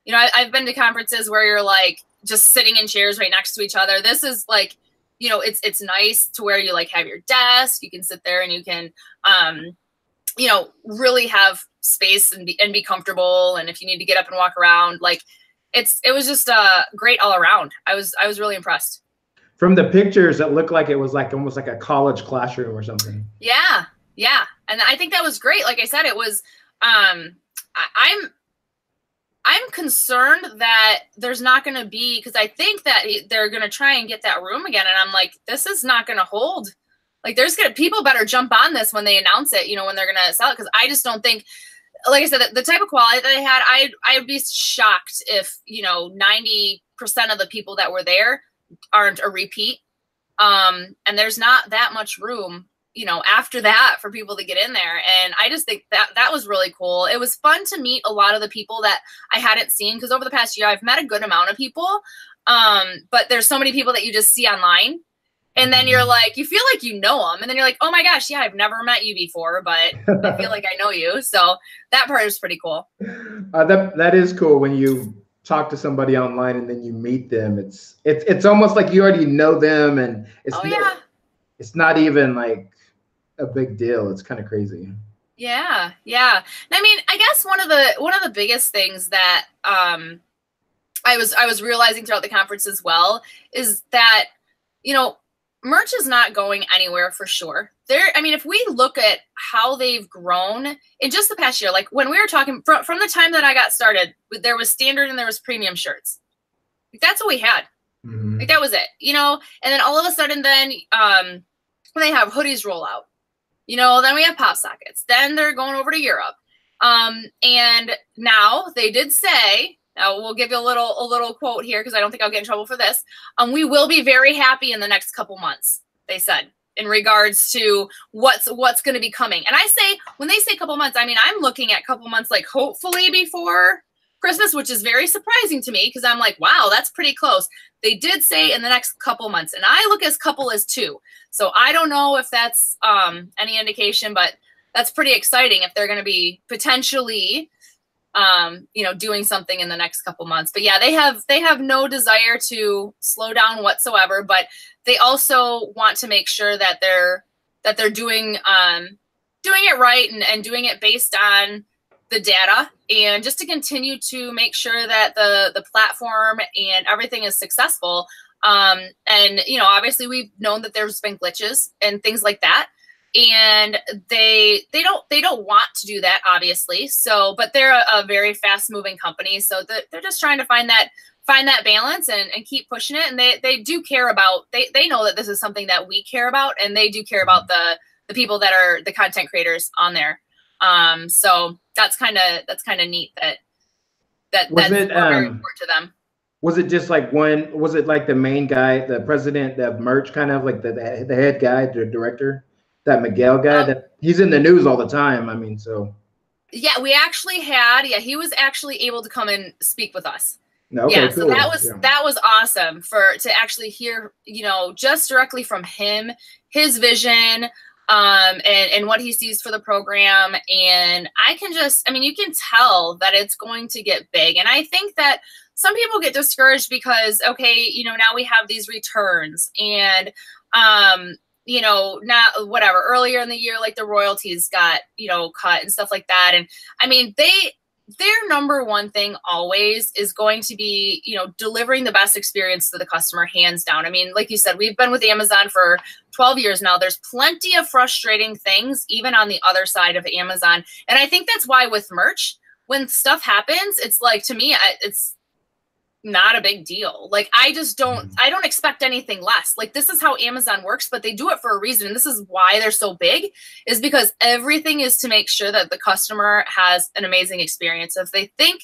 you know, I've been to conferences where you're like just sitting in chairs right next to each other. This is like, you know, it's nice to where you like have your desk, you can sit there and you can, you know, really have space and be comfortable. And if you need to get up and walk around, like it was just great all around. I was really impressed. From the pictures, it looked like it was like almost like a college classroom or something. Yeah. Yeah. And I think that was great. Like I said, it was, I'm concerned that there's not going to be, because I think that they're going to try and get that room again. And I'm like, this is not going to hold. Like people better jump on this when they announce it, you know, when they're going to sell it. Cause I just don't think, like I said, the type of quality that they had, I would be shocked if, you know, 90% of the people that were there aren't a repeat. And there's not that much room, you know, after that for people to get in there. And I just think that was really cool. It was fun to meet a lot of the people that I hadn't seen, because over the past year, I've met a good amount of people. But there's so many people that you just see online. And then you're like, you feel like you know them. And then you're like, oh my gosh, yeah, I've never met you before, but I feel like I know you. So that part is pretty cool. That is cool when you talk to somebody online and then you meet them. It's almost like you already know them, and it's not even like a big deal. It's kind of crazy. Yeah, yeah. I mean, I guess one of the biggest things that I was realizing throughout the conference as well is that, you know, merch is not going anywhere for sure. I mean, if we look at how they've grown in just the past year, like when we were talking from the time that I got started, there was standard and there was premium shirts. Like, that's what we had. Mm-hmm. Like that was it, you know. And then all of a sudden, then when they have hoodies roll out, you know, then we have pop sockets. Then they're going over to Europe, and now they did say. Now we'll give you a little quote here because I don't think I'll get in trouble for this. We will be very happy in the next couple months, they said, in regards to what's going to be coming. And I say, when they say couple months, I mean, I'm looking at couple months, like hopefully before Christmas, which is very surprising to me because I'm like, wow, that's pretty close. They did say in the next couple months, and I look as couple as 2. So I don't know if that's any indication, but that's pretty exciting if they're going to be potentially you know, doing something in the next couple months. But yeah, they have no desire to slow down whatsoever, but they also want to make sure that they're doing it right and doing it based on the data, and just to continue to make sure that the platform and everything is successful. And you know, obviously we've known that there's been glitches and things like that. And they don't want to do that, obviously. So, but they're a very fast moving company. So they're just trying to find that balance and keep pushing it. And they do care about, they know that this is something that we care about, and they do care about the people that are the content creators on there. So that's kind of neat that's very important to them. Was it just like was it like the main guy, the president of merch, kind of like the head guy, the director? That Miguel guy, that he's in the news all the time. I mean, so. Yeah, we actually had, he was actually able to come and speak with us. Okay, yeah, cool. So that was awesome to actually hear, you know, just directly from him, his vision, and what he sees for the program. And I mean, you can tell that it's going to get big. And I think that some people get discouraged because, okay, you know, now we have these returns and, you know, not whatever, earlier in the year, like the royalties got, you know, cut and stuff like that. And I mean, their number one thing always is going to be, you know, delivering the best experience to the customer, hands down. I mean, like you said, we've been with Amazon for 12 years now. There's plenty of frustrating things, even on the other side of Amazon. And I think that's why with merch, when stuff happens, it's like, to me, it's not a big deal. Like, I don't expect anything less. Like, this is how Amazon works, but they do it for a reason. And this is why they're so big, is because everything is to make sure that the customer has an amazing experience. If they think,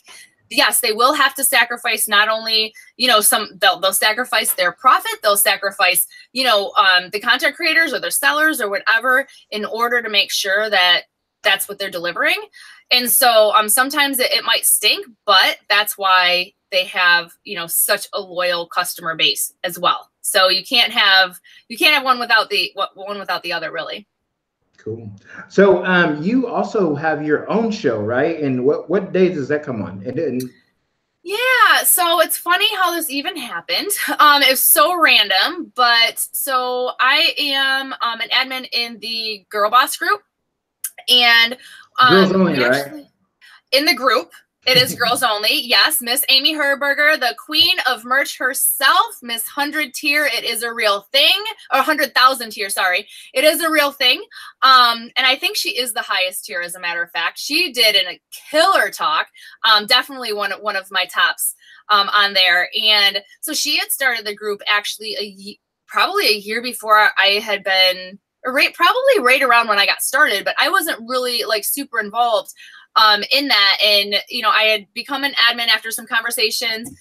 yes, they will have to sacrifice not only, you know, they'll sacrifice their profit, they'll sacrifice, you know, the content creators or their sellers or whatever in order to make sure that that's what they're delivering. And so sometimes it might stink, but that's why they have, you know, such a loyal customer base as well. So you can't have one without the other, really. Cool. So you also have your own show, right? And what days does that come on? And yeah, so it's funny how this even happened. It was so random, but so I am an admin in the Girl Boss group, and girls only, right? In the group. It is girls only. Yes, Miss Amy Herberger, the queen of merch herself, Miss 100 tier. It is a real thing. Or 100,000 tier, sorry. It is a real thing. And I think she is the highest tier, as a matter of fact. She did a killer talk. Definitely one of my tops on there. And so she had started the group actually probably a year before I had been, probably right around when I got started, but I wasn't really like super involved in that. And, you know, I had become an admin after some conversations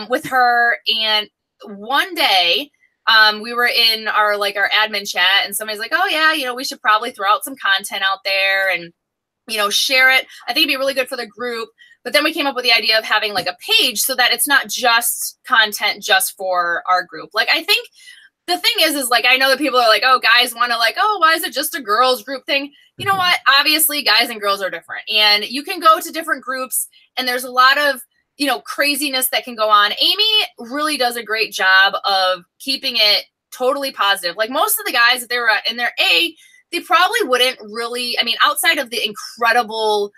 with her. And one day we were in our admin chat, and somebody's like, oh yeah, you know, we should probably throw out some content out there and, you know, share it. I think it'd be really good for the group. But then we came up with the idea of having like a page so that it's not just content just for our group. Like, I think the thing is like, I know that people are like, oh, guys want to like, oh, why is it just a girls group thing? You know what? Obviously, guys and girls are different. And you can go to different groups, and there's a lot of, you know, craziness that can go on. Amy really does a great job of keeping it totally positive. Like, most of the guys, if they were in their A, they probably wouldn't really, I mean, outside of the incredible,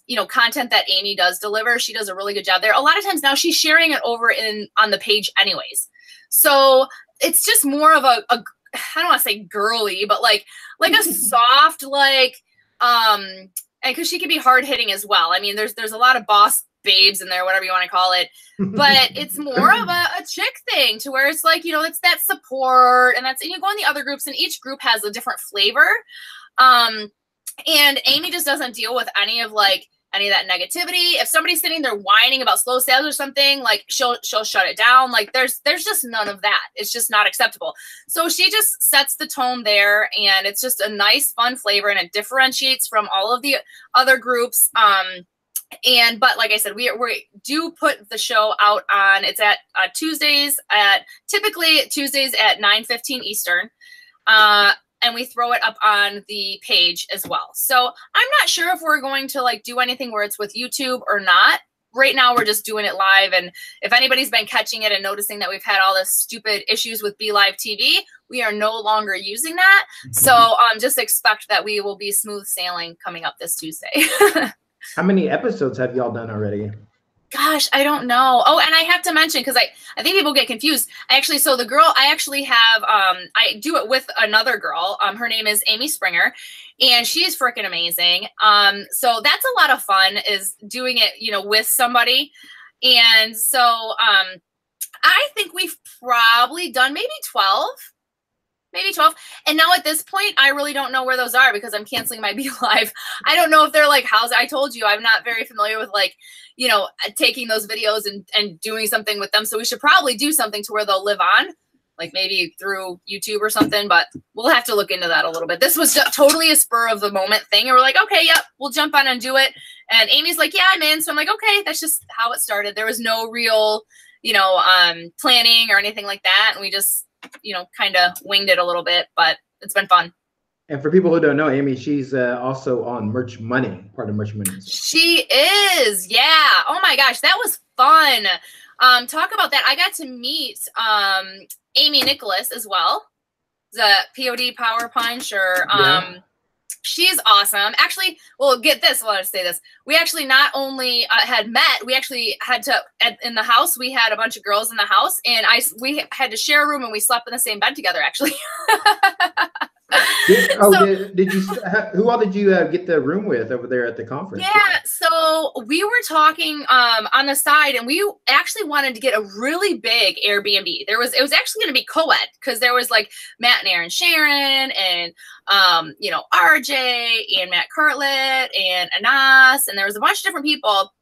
you know, content that Amy does deliver, she does a really good job there. A lot of times now she's sharing it over on the page anyways. So it's just more of a I don't want to say girly, but like a soft, like, and because she can be hard hitting as well. I mean, there's a lot of boss babes in there, whatever you want to call it, but it's more of a chick thing, to where it's like, you know, it's that support, and you go in the other groups, and each group has a different flavor. And Amy just doesn't deal with any of that negativity. If somebody's sitting there whining about slow sales or something, like she'll shut it down. Like there's just none of that. It's just not acceptable. So she just sets the tone there, and it's just a nice, fun flavor, and it differentiates from all of the other groups. But like I said, we do put the show out on, it's at typically Tuesdays at 9:15 Eastern. And we throw it up on the page as well. So I'm not sure if we're going to like do anything where it's with YouTube or not. Right now, we're just doing it live. And if anybody's been catching it and noticing that we've had all this stupid issues with Be Live TV, we are no longer using that. So just expect that we will be smooth sailing coming up this Tuesday. How many episodes have y'all done already? Gosh, I don't know. Oh, and I have to mention, because I think people get confused. So the girl, I actually have, I do it with another girl. Her name is Amy Springer, and she's freaking amazing. So that's a lot of fun, is doing it, you know, with somebody. And so I think we've probably done maybe 12. And now at this point, I really don't know where those are, because I'm canceling my Be Live. I don't know if they're like, I told you, I'm not very familiar with like, you know, taking those videos and doing something with them. So we should probably do something to where they'll live on, like maybe through YouTube or something, but we'll have to look into that a little bit. This was totally a spur of the moment thing. And we're like, okay, yep, we'll jump on and do it. And Amy's like, yeah, I'm in. So I'm like, okay, that's just how it started. There was no real, you know, planning or anything like that. And we just, you know, kind of winged it a little bit, but it's been fun. And for people who don't know Amy, she's also on Merch Money, part of Merch Money. She is, yeah. Oh my gosh, that was fun. Talk about that. I got to meet Amy Nicholas as well, the POD Power Punch, or she's awesome. Actually, well, get this. Well, I'll say this. We actually not only had met, we actually had to, in the house, we had a bunch of girls in the house, and we had to share a room, and we slept in the same bed together, actually. Did you? Who all did you get the room with over there at the conference? Yeah, so we were talking on the side, and we actually wanted to get a really big Airbnb. It was actually going to be co-ed, because there was like Matt and Aaron Sharon, and you know, RJ and Matt Cartlett and Anas, and there was a bunch of different people,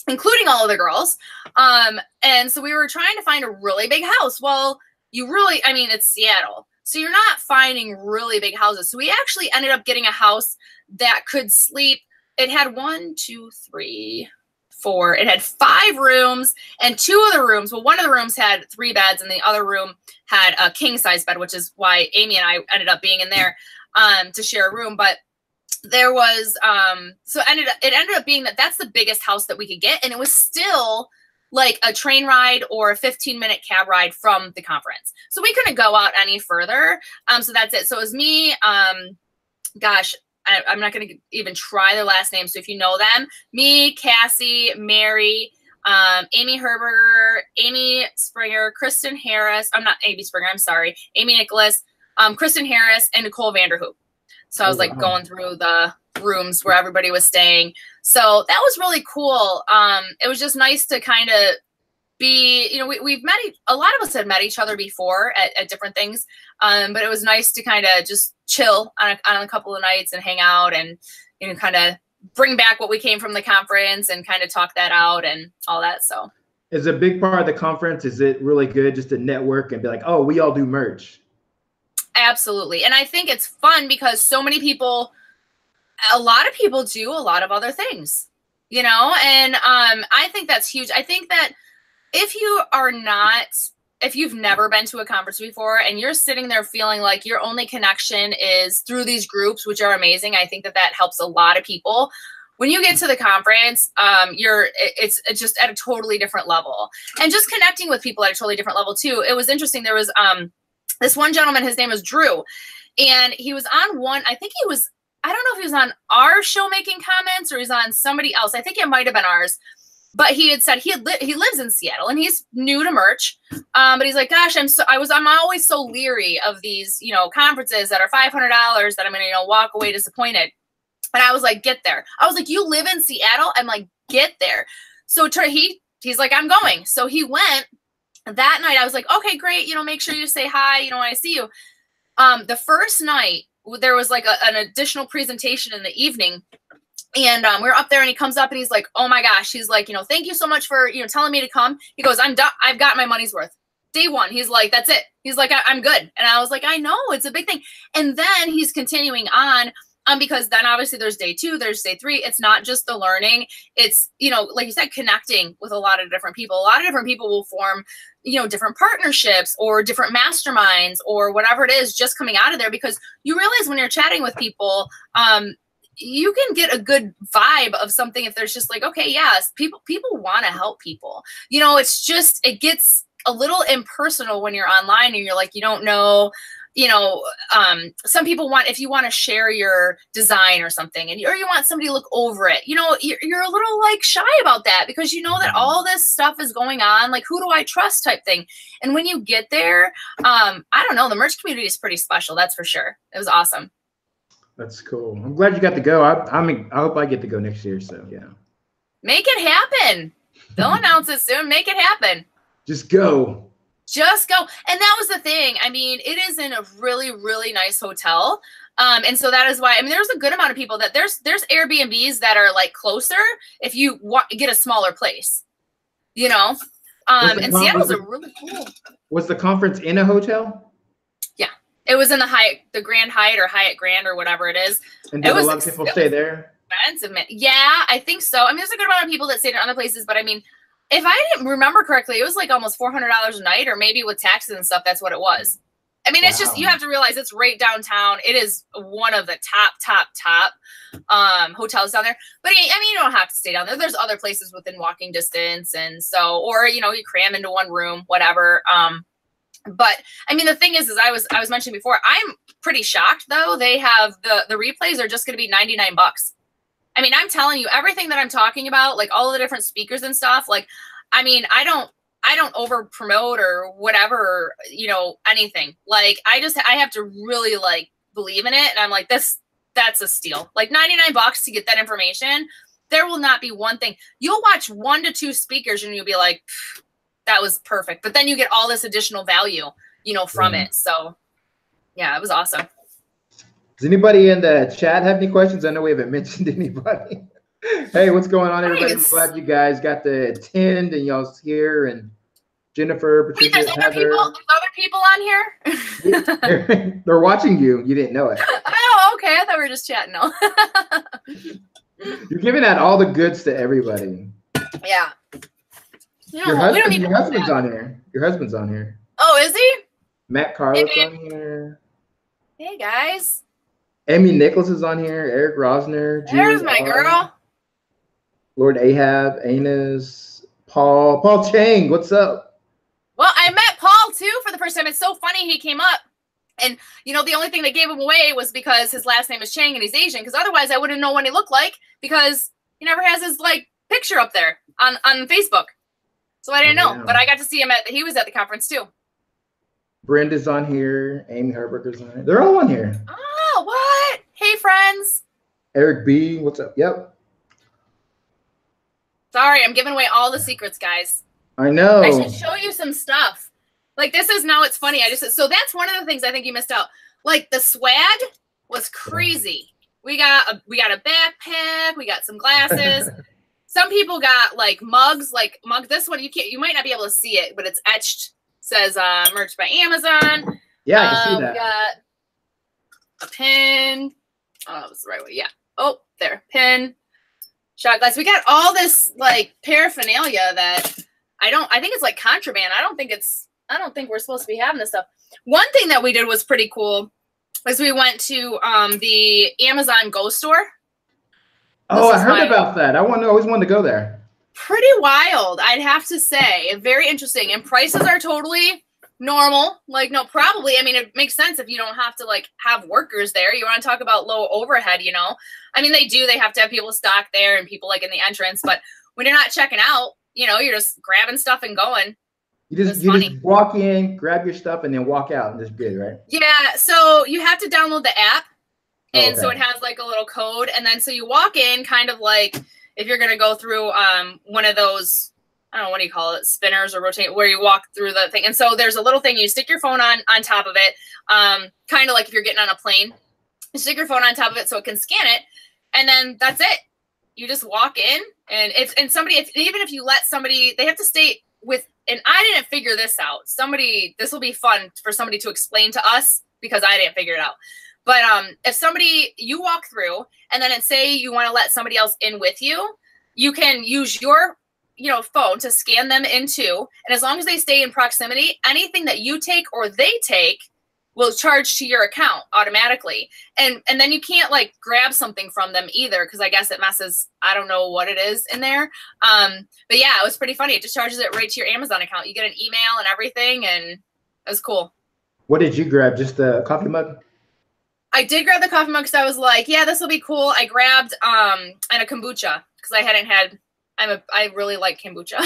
including all of the girls. And so we were trying to find a really big house. Well, I mean, it's Seattle, so you're not finding really big houses. So we actually ended up getting a house that could sleep. It had 1, 2, 3, it had 5 rooms, and 2 of the rooms, well, one of the rooms had 3 beds and the other room had a king size bed, which is why Amy and I ended up being in there to share a room. But there was, so it ended up being that's the biggest house that we could get. And it was still like a train ride or a 15-minute cab ride from the conference. So we couldn't go out any further. So that's it. So it was me, gosh, I'm not going to even try their last name. So if you know them, me, Cassie, Mary, Amy Herberger, Amy Springer, Kristen Harris. I'm not Amy Springer. I'm sorry. Amy Nicholas, Kristen Harris, and Nicole Vanderhoop. So I was like going through the rooms where everybody was staying. So that was really cool. It was just nice to kind of be, you know, we've met, a lot of us had met each other before at different things. But it was nice to kind of just chill on a couple of nights and hang out and, you know, kind of bring back what we came from the conference and kind of talk that out and all that. So is a big part of the conference, is it really good just to network and be like, oh, we all do merch? Absolutely. And I think it's fun because so many people, a lot of people do a lot of other things, you know, and I think that's huge. I think that if you've never been to a conference before and you're sitting there feeling like your only connection is through these groups, which are amazing, I think that helps a lot of people. When you get to the conference, it's just at a totally different level, and just connecting with people at a totally different level too. It was interesting. There was this one gentleman, his name was Drew, and he was on one, I think he was, I don't know if he was on our show making comments or he's on somebody else. I think it might've been ours, but he had said he lives in Seattle and he's new to merch. But he's like, gosh, I'm always so leery of these, you know, conferences that are $500 that I'm going to, you know, walk away disappointed. And I was like, get there. I was like, you live in Seattle? I'm like, get there. So he's like, I'm going. So he went. That night, I was like, okay, great. You know, make sure you say hi, you know, when I see you. The first night, there was like an additional presentation in the evening. And we were up there and he comes up and he's like, oh my gosh. He's like, you know, thank you so much for, you know, telling me to come. He goes, I'm done. I've got my money's worth. Day one. He's like, that's it. He's like, I'm good. And I was like, I know, it's a big thing. And then he's continuing on. Because then obviously there's day 2, there's day 3. It's not just the learning. It's, you know, like you said, connecting with a lot of different people. A lot of different people will form, you know, different partnerships or different masterminds or whatever it is just coming out of there, because you realize when you're chatting with people, you can get a good vibe of something if there's just like, okay, yes, people want to help people. You know, it's just, it gets a little impersonal when you're online and you're like, you don't know, you know, some people want, if you want to share your design or something or you want somebody to look over it, you know, you're a little like shy about that because you know that all this stuff is going on, like, who do I trust type thing. And when you get there, I don't know, the merch community is pretty special. That's for sure. It was awesome. That's cool. I'm glad you got to go. I mean, I hope I get to go next year. So yeah. Make it happen. They'll announce it soon. Make it happen. Just go. Just go. And that was the thing. I mean, it is in a really, really nice hotel. And so that is why, I mean, there's a good amount of people that there's Airbnbs that are like closer if you get a smaller place, you know? And Seattle's a really cool. Was the conference in a hotel? Yeah. It was in the Grand Hyatt or Hyatt Grand or whatever it is. And did a lot of people stay there? Expensive. Yeah, I think so. I mean, there's a good amount of people that stayed in other places, but I mean, if I didn't remember correctly, it was like almost $400 a night, or maybe with taxes and stuff, that's what it was. I mean, It's just, you have to realize it's right downtown. It is one of the top hotels down there. But I mean, you don't have to stay down there. There's other places within walking distance. And so, or, you know, you cram into one room, whatever. But I mean, the thing is I was mentioning before, I'm pretty shocked though. They have the replays are just going to be $99. I mean, I'm telling you, everything that I'm talking about, like all the different speakers and stuff, like, I mean, I don't over promote or whatever, you know, anything. Like, I have to really like believe in it. And I'm like, that's a steal. Like $99 to get that information. There will not be one thing. You'll watch 1 to 2 speakers and you'll be like, that was perfect. But then you get all this additional value, you know, from it. So yeah, it was awesome. Does anybody in the chat have any questions? I know we haven't mentioned anybody. Hey, what's going on, everybody? I'm glad you guys got to attend and y'all's here. And Jennifer, Patricia, there's other people on here? They're watching you. You didn't know it. Oh, okay. I thought we were just chatting. No. You're giving out all the goods to everybody. Yeah. Your husband's on here. Your husband's on here. Oh, is he? Matt Carlet's on here. Hey guys. Amy Nicholas is on here. Eric Rosner. There's my girl. Lord Ahab, Anas, Paul Chang. What's up? Well, I met Paul too for the first time. It's so funny he came up. And, you know, the only thing that gave him away was because his last name is Chang and he's Asian. Because otherwise I wouldn't know what he looked like because he never has his, like, picture up there on Facebook. So I didn't know. But I got to see him he was at the conference too. Brenda's on here. Amy Herberger's on here. They're all on here. Oh, what? Hey, friends. Eric B. What's up? Yep. Sorry, I'm giving away all the secrets, guys. I know. I should show you some stuff. Like, this is now it's funny. So that's one of the things I think you missed out. Like, the swag was crazy. We got a backpack. We got some glasses. Some people got like mugs. This one you might not be able to see it, but it's etched. Says merch by Amazon. Yeah, I can see that. We got a pin. Oh, that's the right way. Yeah. Oh, there. Pin. Shot glass. We got all this like paraphernalia that I think it's like contraband. I don't think we're supposed to be having this stuff. One thing that we did was pretty cool was we went to the Amazon Go store. Oh, I heard about that. I always wanted to go there. Pretty wild, I'd have to say. Very interesting. And prices are totally normal. Like, no, probably. I mean, it makes sense if you don't have to, like, have workers there. You want to talk about low overhead, you know? I mean, they do. They have to have people stock there and people, like, in the entrance. But when you're not checking out, you know, you're just grabbing stuff and going. You just walk in, grab your stuff, and then walk out and just bid, right? Yeah, so you have to download the app. And so it has, like, a little code. And then so you walk in kind of like if you're going to go through one of those, I don't know, what do you call it, spinners or rotate, where you walk through the thing. And so there's a little thing, you stick your phone on top of it, kind of like if you're getting on a plane. You stick your phone on top of it so it can scan it. And then that's it. You just walk in. And even if you let somebody, they have to stay with, and I didn't figure this out. This will be fun for somebody to explain to us because I didn't figure it out. But if you walk through and then say you want to let somebody else in with you, you can use your phone to scan them in too. And as long as they stay in proximity, anything that you take or they take will charge to your account automatically. And then you can't like grab something from them either because I guess it messes, I don't know what it is in there. But yeah, it was pretty funny. It just charges it right to your Amazon account. You get an email and everything, and it was cool. What did you grab? Just the coffee mug? I did grab the coffee mug because I was like, yeah, this will be cool. I grabbed and a kombucha because I hadn't had. I really like kombucha,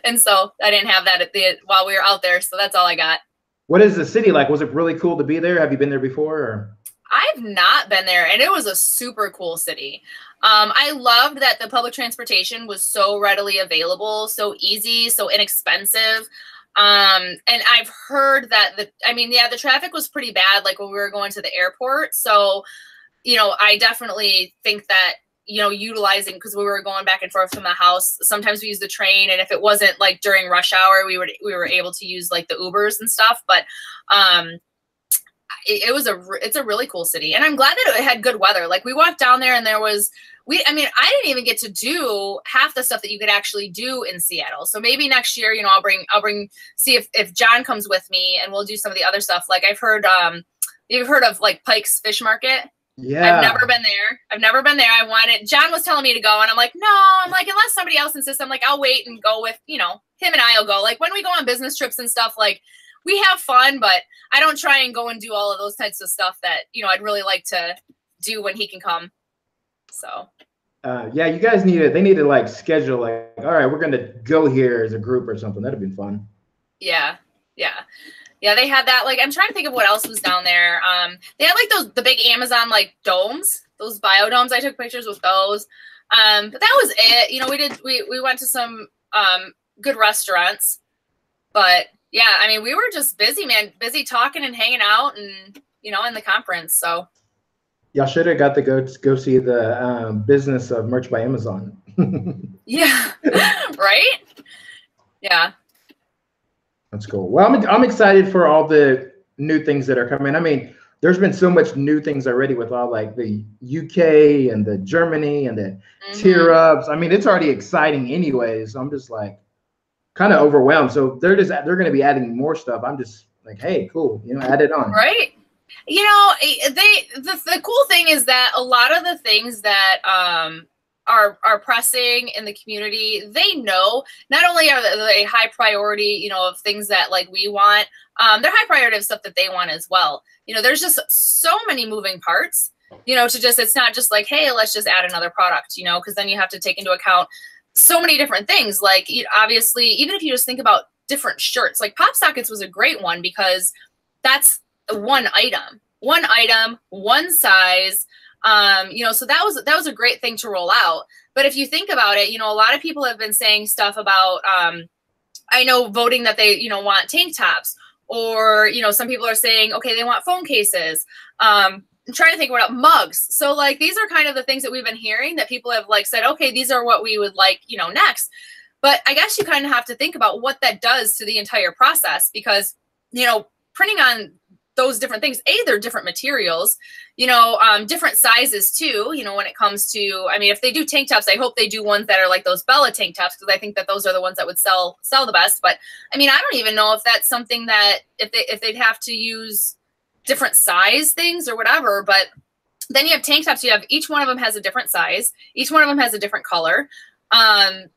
and so I didn't have that while we were out there. So that's all I got. What is the city like? Was it really cool to be there? Have you been there before? Or? I've not been there, and it was a super cool city. I loved that the public transportation was so readily available, so easy, so inexpensive. And I've heard that the traffic was pretty bad, like when we were going to the airport. So, I definitely think that, utilizing, because we were going back and forth from the house, sometimes we use the train. And if it wasn't like during rush hour, we were able to use like the Ubers and stuff. But, it's a really cool city, and I'm glad that it had good weather. Like we walked down there and I didn't even get to do half the stuff that you could actually do in Seattle. So maybe next year, see if John comes with me and we'll do some of the other stuff. Like I've heard, you've heard of like Pike's Fish Market. Yeah. I've never been there. John was telling me to go and I'm like, no, unless somebody else insists, I'm like, I'll wait and go with, him and I'll go. Like when we go on business trips and stuff, like we have fun, but I don't try and go and do all of those types of stuff that, I'd really like to do when he can come. So, yeah, you guys they need to like schedule like, all right, we're going to go here as a group or something. That'd be fun. Yeah. They had that. Like, I'm trying to think of what else was down there. They had like the big Amazon like domes, those biodomes. I took pictures with those. But that was it. We went to some good restaurants, but yeah, we were just busy talking and hanging out and, in the conference. So. Y'all should have got to go see the business of merch by Amazon. Yeah, right? Yeah. That's cool. Well, I'm excited for all the new things that are coming. there's been so much new things already with all like the UK and the Germany and the tier ups. I mean, it's already exciting anyways. So I'm just like kind of overwhelmed. So they're going to be adding more stuff. I'm just like, hey, cool, you know, add it on. Right. You know, the cool thing is that a lot of the things that are pressing in the community, they know not only are they high priority, you know, of things that like we want, they're high priority of stuff that they want as well. You know, there's just so many moving parts, you know, it's not just like, hey, let's just add another product, you know, because then you have to take into account so many different things. Like, obviously, even if you just think about different shirts, like Pop Sockets was a great one because that's one item, one size. You know, so that was a great thing to roll out. But if you think about it, you know, a lot of people have been saying stuff about, I know, voting that they, you know, want tank tops, or, you know, some people are saying, okay, they want phone cases. I'm trying to think about mugs. So like, these are kind of the things that we've been hearing that people have like said, okay, these are what we would like, you know, next. But I guess you kind of have to think about what that does to the entire process, because, you know, printing on those different things, they're different materials, you know, different sizes too, you know, when it comes to, I mean, if they do tank tops, I hope they do ones that are like those Bella tank tops, because I think that those are the ones that would sell the best. But I mean, I don't even know if that's something that if they'd have to use different size things or whatever. But then you have tank tops, you have, each one of them has a different size, each one of them has a different color.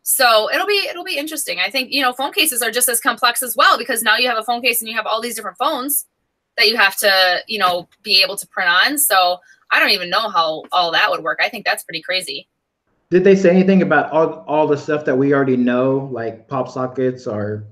So it'll be interesting. I think, you know, phone cases are just as complex as well, because now you have a phone case and you have all these different phones that you have to, you know, be able to print on. So I don't even know how all that would work. I think that's pretty crazy. Did they say anything about all the stuff that we already know, like Pop Sockets or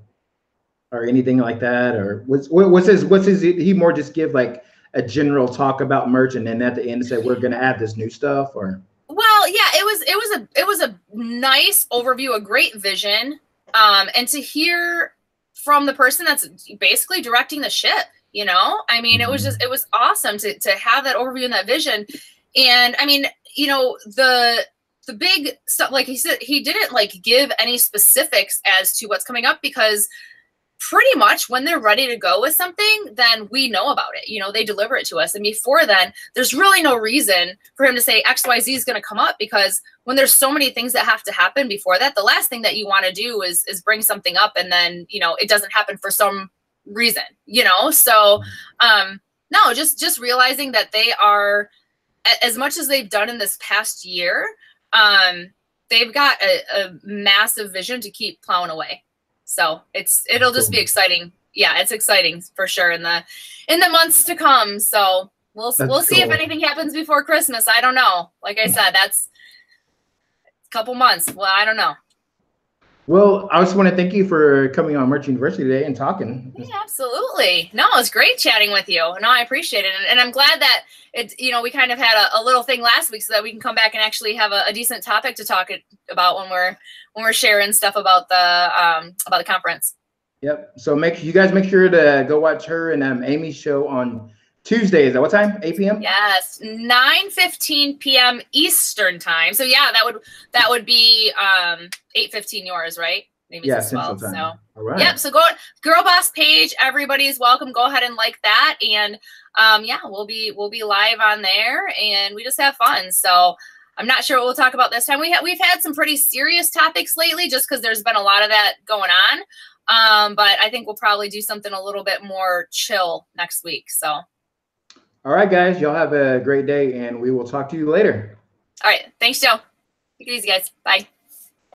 anything like that? Or what's his, he more just give like a general talk about merch, and then at the end say, we're going to add this new stuff? Or? Well, yeah, it was a nice overview, a great vision. And to hear from the person that's basically directing the ship, you know, I mean, it was awesome to have that overview and that vision. And I mean, you know, the big stuff, like he said, he didn't like give any specifics as to what's coming up, because pretty much when they're ready to go with something, then we know about it. You know, they deliver it to us. And before then, there's really no reason for him to say XYZ is going to come up, because when there's so many things that have to happen before that, the last thing that you want to do is bring something up and then, you know, it doesn't happen for some reason, you know? So, no, just realizing that they are, as much as they've done in this past year, they've got a massive vision to keep plowing away. So it'll just be exciting. Yeah, it's exciting for sure in the months to come. So we'll see if anything happens before Christmas. I don't know. Like I said, that's a couple months. Well, I don't know. Well, I just want to thank you for coming on Merch University today and talking. Yeah, absolutely. No, it's great chatting with you. No, I appreciate it. And I'm glad that you know, we kind of had a little thing last week so that we can come back and actually have a decent topic to talk about when we're sharing stuff about the conference. Yep. So you guys make sure to go watch her and Amy's show on Tuesdays. At what time? 8 p.m. Yes, 9:15 p.m. Eastern time. So yeah, that would be 8:15 yours, right? Maybe yeah, Central time. So all right. Yep. So go Girl Boss page. Everybody's welcome. Go ahead and like that, and yeah, we'll be live on there, and we just have fun. So I'm not sure what we'll talk about this time. We've had some pretty serious topics lately, just because there's been a lot of that going on. But I think we'll probably do something a little bit more chill next week. So. All right, guys, y'all have a great day, and we will talk to you later. All right. Thanks, Joe. Take it easy, guys. Bye.